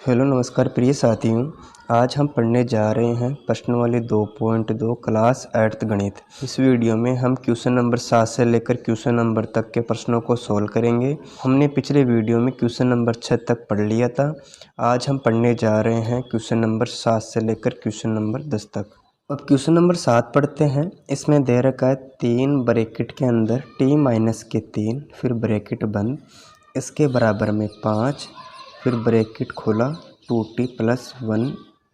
Hello नमस्कार प्रिय साथियों। आज हम पढ़ने जा रहे हैं प्रश्नावली 2.2 क्लास 8th गणित। इस वीडियो में हम क्वेश्चन नंबर 7 से लेकर क्वेश्चन नंबर तक के प्रश्नों को सोल्व करेंगे। हमने पिछले वीडियो में क्वेश्चन नंबर 6 तक पढ़ लिया था। आज हम पढ़ने जा रहे हैं क्वेश्चन नंबर 7 से लेकर क्वेश्चन नंबर 10 तक। अब क्वेश्चन नंबर 7 पढ़ते हैं। इसमें दे रखा है 3 ब्रैकेट के अंदर t-3 फिर ब्रैकेट बंद, इसके बराबर में 5 फिर ब्रैकेट खोला 2t + 1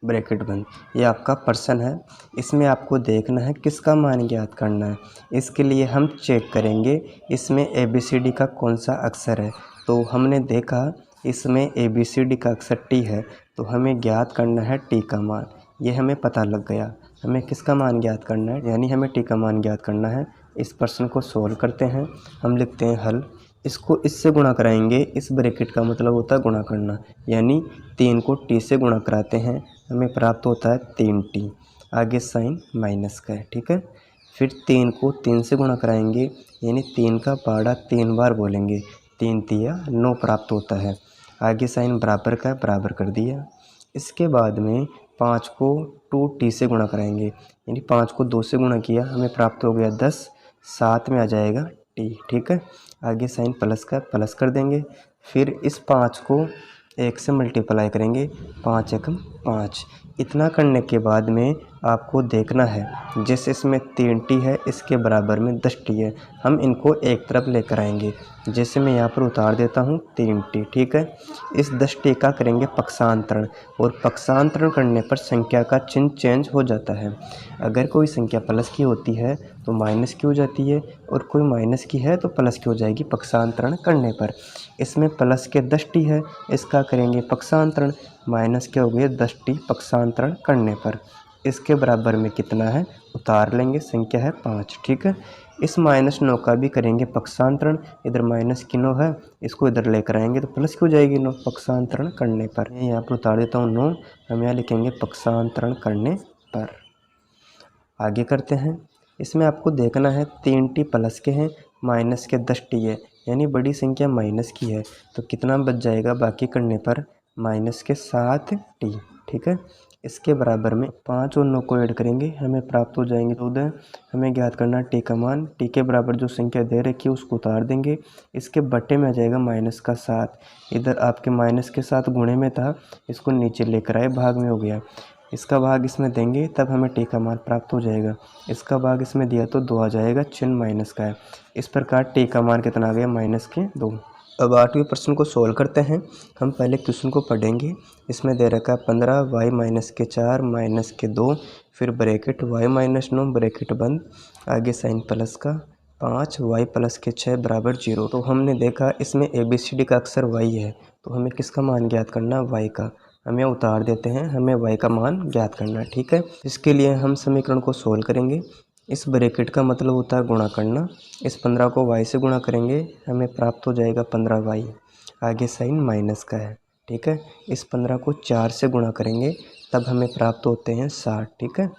ब्रैकेट बंद। ये आपका प्रश्न है। इसमें आपको देखना है किसका मान ज्ञात करना है। इसके लिए हम चेक करेंगे इसमें ABCD का कौन सा अक्षर है। तो हमने देखा इसमें ABCD का अक्षर T है, तो हमें ज्ञात करना है T का मान। ये हमें पता लग गया। हमें किसका मान ज्ञात करना है, यानी हमें T का मान ज्ञात करना है। इस प्रश्न को सोल्व करते हैं। हम लिखते हैं हल। इसको इससे गुणा कराएंगे। इस ब्रैकेट का मतलब होता है गुणा करना, यानी 3 को t से गुणा कराते हैं, हमें प्राप्त होता है 3t। आगे साइन माइनस का है, ठीक है। फिर 3 को 3 से गुणा कराएंगे, यानी 3 का पाड़ा 3 बार बोलेंगे, 3 तिया 9 प्राप्त होता है। आगे साइन बराबर का बराबर कर दिया। इसके बाद में 5 को 2t से गुणा कराएंगे, यानी 5 को 2 से गुणा किया, हमें प्राप्त हो गया 10, साथ में आ जाएगा t, ठीक है। आगे साइन प्लस का प्लस कर देंगे। फिर इस 5 को 1 से मल्टीप्लाई करेंगे, 5 एकम 5। इतना करने के बाद में आपको देखना है जैसे इसमें 3t है, इसके बराबर में 10t है, हम इनको एक तरफ लेकर आएंगे। जैसे मैं यहाँ पर उतार देता हूँ 3t, ठीक है। इस 10t का करेंगे पक्षांतरण, और पक्षांतरण करने पर संख्या का चिन्ह चेंज हो जाता है। अगर कोई संख्या प्लस की होती है तो माइनस की हो जाती है, और कोई माइनस की है तो प्लस की हो जाएगी पक्षांतरण करने पर। इसमें प्लस के 10t है, इसका करेंगे पक्षांतरण, माइनस के हो गए 10t पक्षांतरण करने पर। इसके बराबर में कितना है उतार लेंगे, संख्या है 5, ठीक है। इस -9 का भी करेंगे पक्षांतरण, इधर माइनस की 9 है, इसको इधर लेकर आएंगे तो प्लस की हो जाएगी 9 पक्षांतरण करने पर। मैं यहाँ पर उतार देता हूँ 9, हम यहाँ लिखेंगे पक्षांतरण करने पर। आगे करते हैं। इसमें आपको देखना है 3t प्लस के हैं, माइनस के 10t है, यानी बड़ी संख्या माइनस की है, तो कितना बच जाएगा बाकी करने पर, माइनस के 7t, ठीक है। इसके बराबर में 5 और 9 को ऐड करेंगे, हमें प्राप्त हो जाएंगे 14। हमें ज्ञात करना t का मान। t के बराबर जो संख्या दे रखी है उसको उतार देंगे, इसके बट्टे में आ जाएगा माइनस का 7। इधर आपके माइनस के 7 गुणे में था, इसको नीचे लेकर आए, भाग में हो गया। इसका भाग इसमें देंगे तब हमें t का मान प्राप्त हो जाएगा। इसका भाग इसमें दिया तो 2 आ जाएगा, चिन्ह माइनस का है। इस प्रकार t का मान कितना आ गया, -2। अब 8वें प्रश्न को सोल्व करते हैं। हम पहले क्वेश्चन को पढ़ेंगे। इसमें दे रखा है 15y-4 -2 फिर ब्रैकेट y-9 ब्रैकेट बंद, आगे साइन प्लस का 5y + 6 = 0। तो हमने देखा इसमें ABCD का अक्षर y है, तो हमें किसका मान ज्ञात करना, y का। हम यहाँ उतार देते हैं, हमें y का मान ज्ञात करना है, ठीक है। इसके लिए हम समीकरण को सोल्व करेंगे। इस ब्रैकेट का मतलब होता है गुणा करना। इस 15 को y से गुणा करेंगे, हमें प्राप्त हो जाएगा 15y। आगे साइन माइनस का है, ठीक है। इस 15 को 4 से गुणा करेंगे, तब हमें प्राप्त होते हैं 60, ठीक है।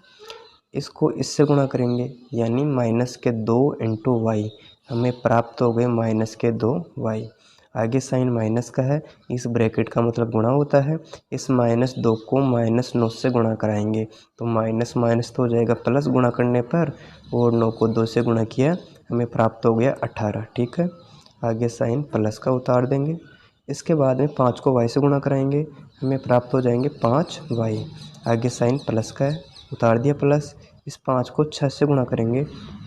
इसको इससे गुणा करेंगे, यानी -2 × y, हमें प्राप्त हो गए -2y। आगे साइन माइनस का है, इस ब्रैकेट का मतलब गुणा होता है। इस -2 को -9 से गुणा कराएंगे, तो माइनस माइनस तो हो जाएगा प्लस गुणा करने पर, और 9 को 2 से गुणा किया, हमें प्राप्त हो गया 18, ठीक है। आगे साइन प्लस का उतार देंगे। इसके बाद में 5 को y से गुणा कराएंगे, हमें प्राप्त हो जाएंगे 5y। आगे साइन प्लस का है, उतार दिया प्लस। इस 5 को 6 से गुणा करेंगे,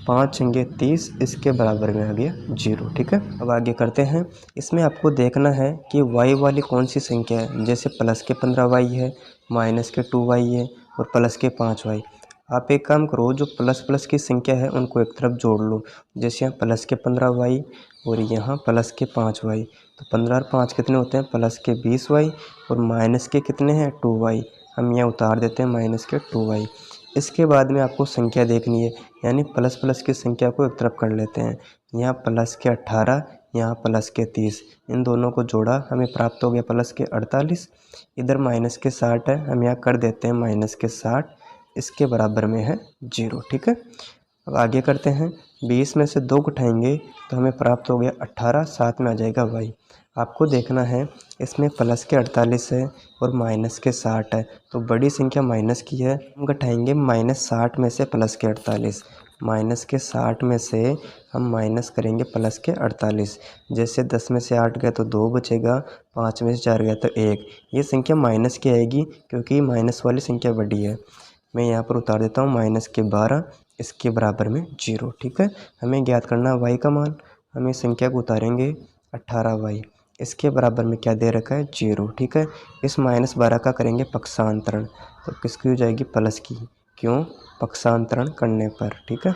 5 × 30, इसके बराबर में आ गया 0, ठीक है। अब आगे करते हैं। इसमें आपको देखना है कि y वाली कौन सी संख्या है। जैसे प्लस के 15y है, माइनस के 2y है, और प्लस के 5y। आप एक काम करो, जो प्लस प्लस की संख्या है उनको एक तरफ जोड़ लो। जैसे यहाँ प्लस के 15y और यहाँ प्लस के 5y, तो 15 और 5 कितने होते हैं, प्लस के 20y, और माइनस के कितने हैं, 2y। हम यहाँ उतार देते हैं माइनस के 2y। इसके बाद में आपको संख्या देखनी है, यानी प्लस प्लस की संख्या को एक तरफ कर लेते हैं। यहाँ प्लस के 18, यहाँ प्लस के 30, इन दोनों को जोड़ा, हमें प्राप्त हो गया प्लस के 48। इधर माइनस के 60 है, हम यहाँ कर देते हैं माइनस के 60, इसके बराबर में है 0, ठीक है। अब आगे करते हैं। 20 में से 2 घटाएंगे तो हमें प्राप्त हो गया 18, साथ में आ जाएगा y। आपको देखना है इसमें प्लस के 48 है और माइनस के 60 है, तो बड़ी संख्या माइनस की है। हम घटाएंगे -60 में से प्लस के 48, माइनस के 60 में से हम माइनस करेंगे प्लस के 48। जैसे 10 में से 8 गया तो 2 बचेगा, 5 में से 4 गया तो 1। ये संख्या माइनस की आएगी क्योंकि माइनस वाली संख्या बड़ी है। मैं यहाँ पर उतार देता हूँ माइनस के 12, इसके बराबर में 0। ठीक है, हमें ज्ञात करना है y का मान। हम इस संख्या को उतारेंगे 18y, इसके बराबर में क्या दे रखा है 0। ठीक है, इस -12 का करेंगे पक्षांतरण, तो किसकी हो जाएगी प्लस की, क्यों, पक्षांतरण करने पर। ठीक है,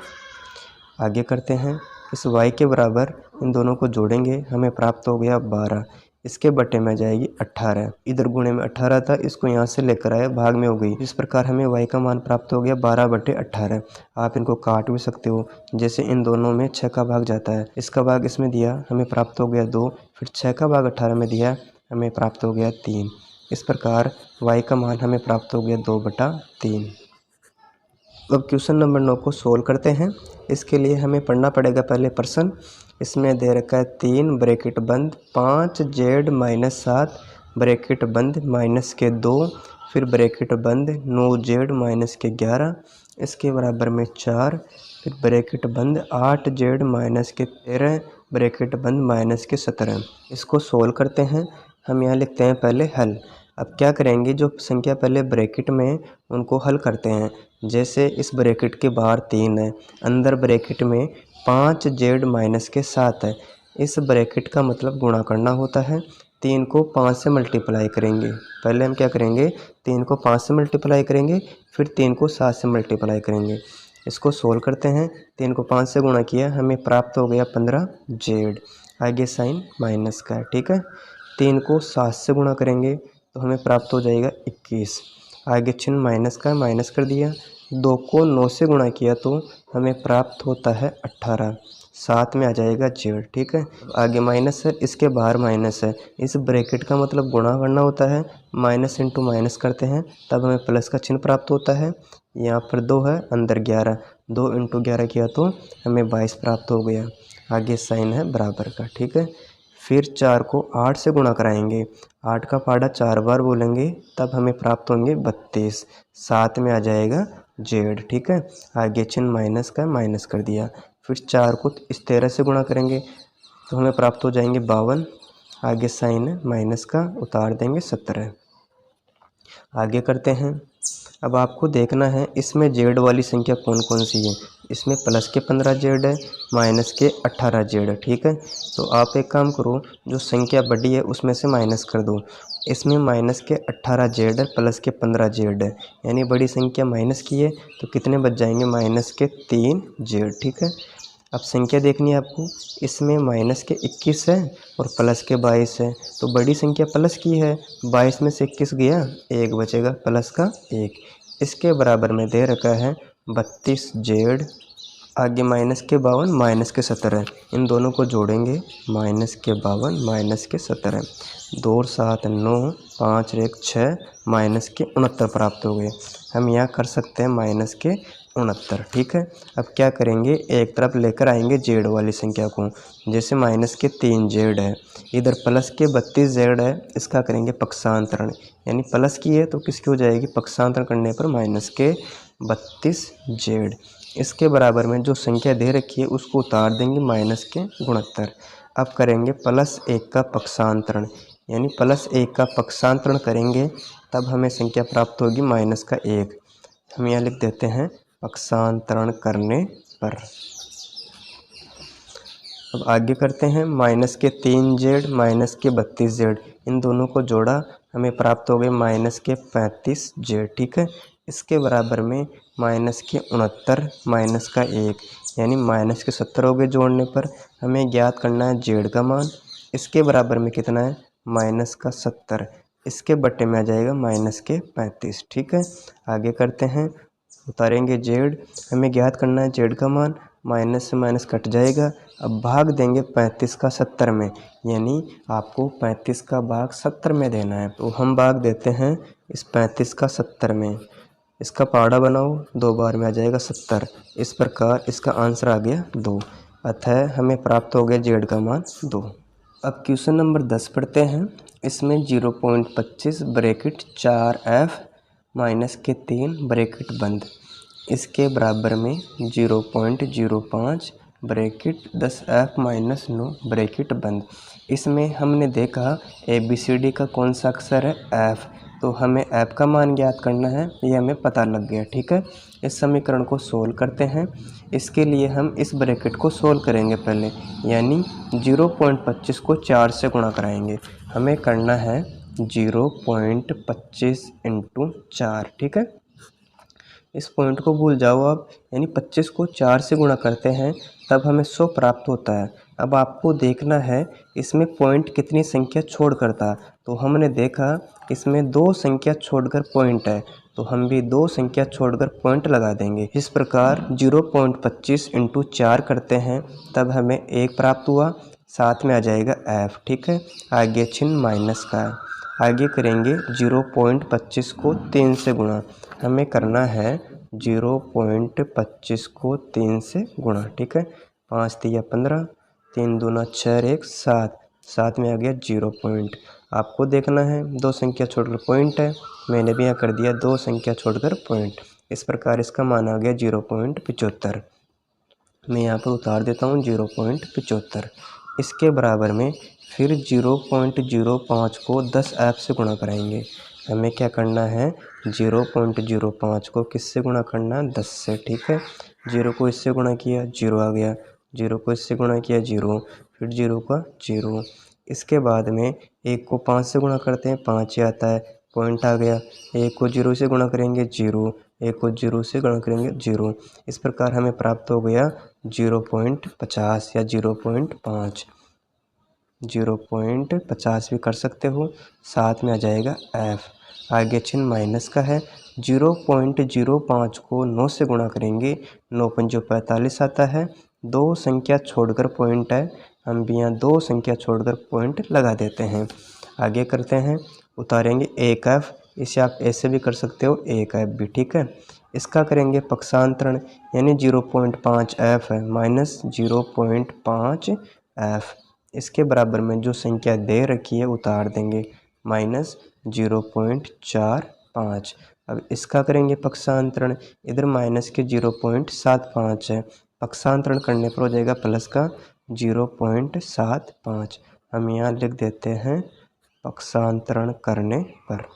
आगे करते हैं। इस y के बराबर इन दोनों को जोड़ेंगे, हमें प्राप्त हो गया 12, इसके बटे में जाएगी 18। इधर गुणे में 18 था, इसको यहाँ से लेकर आए, भाग में हो गई। इस प्रकार हमें y का मान प्राप्त हो गया 12/18। आप इनको काट भी सकते हो, जैसे इन दोनों में 6 का भाग जाता है, इसका भाग इसमें दिया, हमें प्राप्त हो गया 2, फिर 6 का भाग 18 में दिया, हमें प्राप्त हो गया 3। इस प्रकार y का मान हमें प्राप्त हो गया 2/3। अब क्वेश्चन नंबर 9 को सोल्व करते हैं। इसके लिए हमें पढ़ना पड़ेगा पहले प्रश्न। इसमें दे रखा है 3 ब्रैकेट बंद 5z - 7 ब्रैकेट बंद माइनस के 2, फिर ब्रैकेट बंद 9z - के 11, इसके बराबर में 4, फिर ब्रैकेट बंद 8z - के 13 ब्रैकेट बंद माइनस के 17। इसको सोल्व करते हैं। हम यहाँ लिखते हैं पहले हल। अब क्या करेंगे, जो संख्या पहले ब्रैकेट में उनको हल करते हैं। जैसे इस ब्रैकेट के बाहर 3 है, अंदर ब्रैकेट में 5z - के 7 है। इस ब्रैकेट का मतलब गुणा करना होता है। 3 को 5 से मल्टीप्लाई करेंगे। पहले हम क्या करेंगे, 3 को 5 से मल्टीप्लाई करेंगे, फिर 3 को 7 से मल्टीप्लाई करेंगे। इसको सोल्व करते हैं। 3 को 5 से गुणा किया, हमें प्राप्त हो गया 15z। आगे साइन माइनस का है। ठीक है, 3 को 7 से गुणा करेंगे तो हमें प्राप्त हो जाएगा 21। आगे चिन्ह माइनस का, माइनस कर दिया। 2 को 9 से गुणा किया तो हमें प्राप्त होता है 18, 7 में आ जाएगा z। ठीक है, आगे माइनस है, इसके बाहर माइनस है। इस ब्रैकेट का मतलब गुणा करना होता है, माइनस इंटू माइनस करते हैं तब हमें प्लस का चिन्ह प्राप्त होता है। यहाँ पर 2 है, अंदर 11, 2 × 11 किया तो हमें 22 प्राप्त हो गया। आगे साइन है बराबर का। ठीक है, फिर 4 को 8 से गुणा कराएंगे, 8 का पाड़ा 4 बार बोलेंगे तब हमें प्राप्त होंगे 32, 7 में आ जाएगा z। ठीक है, आगे चिन्ह माइनस का, माइनस कर दिया। फिर 4 को इस 13 से गुणा करेंगे तो हमें प्राप्त हो जाएंगे 52। आगे साइन है माइनस का, उतार देंगे 17। आगे करते हैं। अब आपको देखना है इसमें z वाली संख्या कौन कौन सी है। इसमें प्लस के 15z है, माइनस के 18z है। ठीक है, तो आप एक काम करो, जो संख्या बड़ी है उसमें से माइनस कर दो। इसमें माइनस के 18z है, प्लस के 15z है, यानी बड़ी संख्या माइनस की है, तो कितने बच जाएंगे, माइनस के 3z। ठीक है, अब संख्या देखनी है आपको। इसमें माइनस के 21 है और प्लस के 22 है, तो बड़ी संख्या प्लस की है। 22 में से 21 गया, 1 बचेगा, प्लस का 1। इसके बराबर में दे रखा है 32z। आगे माइनस के 52 माइनस के 17, इन दोनों को जोड़ेंगे, माइनस के 52 माइनस के 17, 2 और 7 9, 5 और 1 6, माइनस के 69 प्राप्त हो गए। हम यहाँ कर सकते हैं माइनस के 69। ठीक है, अब क्या करेंगे, एक तरफ लेकर आएंगे z वाली संख्या को। जैसे माइनस के 3z है, इधर प्लस के 32z है, इसका करेंगे पक्षांतरण, यानी प्लस की है तो किसकी हो जाएगी, पक्षांतरण करने पर माइनस के 32z। इसके बराबर में जो संख्या दे रखी है उसको उतार देंगे, माइनस के 69। अब करेंगे +1 का पक्षांतरण, यानी +1 का पक्षांतरण करेंगे तब हमें संख्या प्राप्त होगी माइनस का 1। हम यहाँ लिख देते हैं पक्षांतरण करने पर। अब आगे करते हैं, माइनस के 3z माइनस के 32z, इन दोनों को जोड़ा, हमें प्राप्त हो गए माइनस के 35z। ठीक है, इसके बराबर में माइनस के 69 माइनस का 1, यानी माइनस के 70 हो गए जोड़ने पर। हमें ज्ञात करना है z का मान। इसके बराबर में कितना है, माइनस का 70, इसके बटे में आ जाएगा माइनस के 35। ठीक है, आगे करते हैं, उतारेंगे z। हमें ज्ञात करना है z का मान, माइनस से माइनस कट जाएगा। अब भाग देंगे 35 का 70 में, यानी आपको 35 का भाग 70 में देना है, तो हम भाग देते हैं इस 35 का 70 में। इसका पाड़ा बनाओ, 2 बार में आ जाएगा 70। इस प्रकार इसका आंसर आ गया 2, अतः हमें प्राप्त हो गया z का मान 2। अब क्वेश्चन नंबर 10 पढ़ते हैं। इसमें 0.25 ब्रैकेट 4f माइनस के 3 ब्रैकेट बंद, इसके बराबर में 0.05 ब्रैकेट 10f माइनस 9 ब्रैकेट बंद। इसमें हमने देखा ABCD का कौन सा अक्षर है f, तो हमें f का मान ज्ञात करना है, ये हमें पता लग गया। ठीक है, इस समीकरण को सोल्व करते हैं। इसके लिए हम इस ब्रैकेट को सोल्व करेंगे पहले, यानी 0.25 को 4 से गुणा कराएंगे। हमें करना है 0.25 इंटू 4। ठीक है, इस पॉइंट को भूल जाओ आप, यानी 25 को 4 से गुणा करते हैं तब हमें 100 प्राप्त होता है। अब आपको देखना है इसमें पॉइंट कितनी संख्या छोड़कर था, तो हमने देखा इसमें 2 संख्या छोड़कर पॉइंट है, तो हम भी 2 संख्या छोड़कर पॉइंट लगा देंगे। इस प्रकार 0.25 इंटू 4 करते हैं तब हमें 1 प्राप्त हुआ, साथ में आ जाएगा f। ठीक है, आगे चिन्ह माइनस का है। आगे करेंगे 0.25 को 3 से गुणा, हमें करना है 0.25 को 3 से गुणा। ठीक है, 5 3 15, 3 दूना 6 1 7, साथ में आ गया 0 पॉइंट। आपको देखना है 2 संख्या छोड़कर पॉइंट है, मैंने भी यहाँ कर दिया 2 संख्या छोड़कर पॉइंट। इस प्रकार इसका मान आ गया 0.75। मैं यहाँ पर उतार देता हूँ 0.75। इसके बराबर में फिर 0.05 को 10f से गुणा कराएंगे। हमें क्या करना है, 0.05 को किससे गुणा करना है, 10 से। ठीक है, 0 को इससे गुणा किया 0 आ गया, 0 को इससे गुणा किया 0, फिर 0 का 0। इसके बाद में 1 को 5 से गुणा करते हैं, 5 ही आता है, पॉइंट आ गया। 1 को 0 से गुणा करेंगे 0, 1 को 0 से गुणा करेंगे 0। इस प्रकार हमें प्राप्त हो गया 0.50 या 0.5, 0.50 भी कर सकते हो, साथ में आ जाएगा f। आगे चिन्ह माइनस का है। 0.05 को 9 से गुणा करेंगे, 9 पंजो 45 आता है। 2 संख्या छोड़कर पॉइंट है, हम भी यहाँ 2 संख्या छोड़कर पॉइंट लगा देते हैं। आगे करते हैं, उतारेंगे 1f, इसे आप ऐसे भी कर सकते हो 1f भी। ठीक है, इसका करेंगे पक्षांतरण, यानी 0.5f है माइनस 0.5f। इसके बराबर में जो संख्या दे रखी है उतार देंगे, माइनस 0.45। अब इसका करेंगे पक्षांतरण, इधर माइनस के 0.75 है, पक्षांतरण करने पर हो जाएगा प्लस का 0.75। हम यहाँ लिख देते हैं पक्षांतरण करने पर।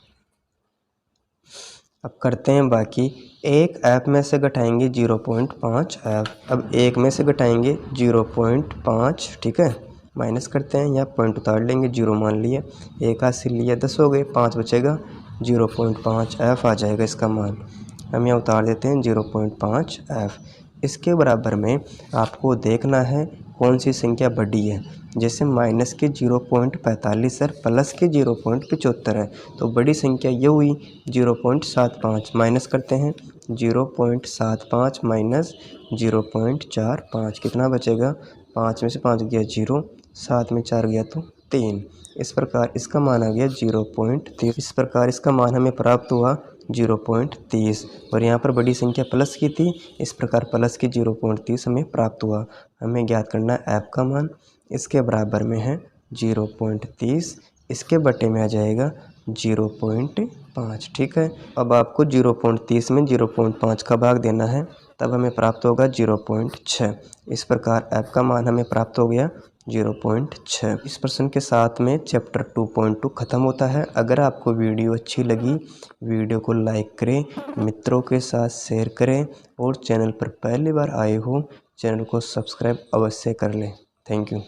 अब करते हैं बाकी, एक f में से घटाएंगे 0.5f। अब 1 में से घटाएंगे 0.5। ठीक है, माइनस करते हैं, यहाँ पॉइंट उतार लेंगे, 0 मान लिया, 1 हाथ से लिया 10 हो गए, 5 बचेगा, 0.5f आ जाएगा इसका मान। हम यहाँ उतार देते हैं 0.5f। इसके बराबर में आपको देखना है कौन सी संख्या बड़ी है, जैसे माइनस के 0.45 और प्लस के 0.75 है, तो बड़ी संख्या ये हुई 0.75। माइनस करते हैं 0.75 माइनस 0.45, कितना बचेगा, 5 में से 5 गया 0, 7 में 4 गया तो 3। इस प्रकार इसका मान आ गया 0.30। इस प्रकार इसका मान हमें प्राप्त हुआ 0.30, और यहाँ पर बड़ी संख्या प्लस की थी, इस प्रकार प्लस की 0.30 हमें प्राप्त हुआ। हमें ज्ञात करना है f का मान, इसके बराबर में है 0.30, इसके बटे में आ जाएगा 0.5। ठीक है, अब आपको 0.30 में 0.5 का भाग देना है, तब हमें प्राप्त होगा 0.6। इस प्रकार f का मान हमें प्राप्त हो गया 0.6। इस प्रश्न के साथ में चैप्टर 2.2 ख़त्म होता है। अगर आपको वीडियो अच्छी लगी, वीडियो को लाइक करें, मित्रों के साथ शेयर करें, और चैनल पर पहली बार आए हो चैनल को सब्सक्राइब अवश्य कर लें। Thank you.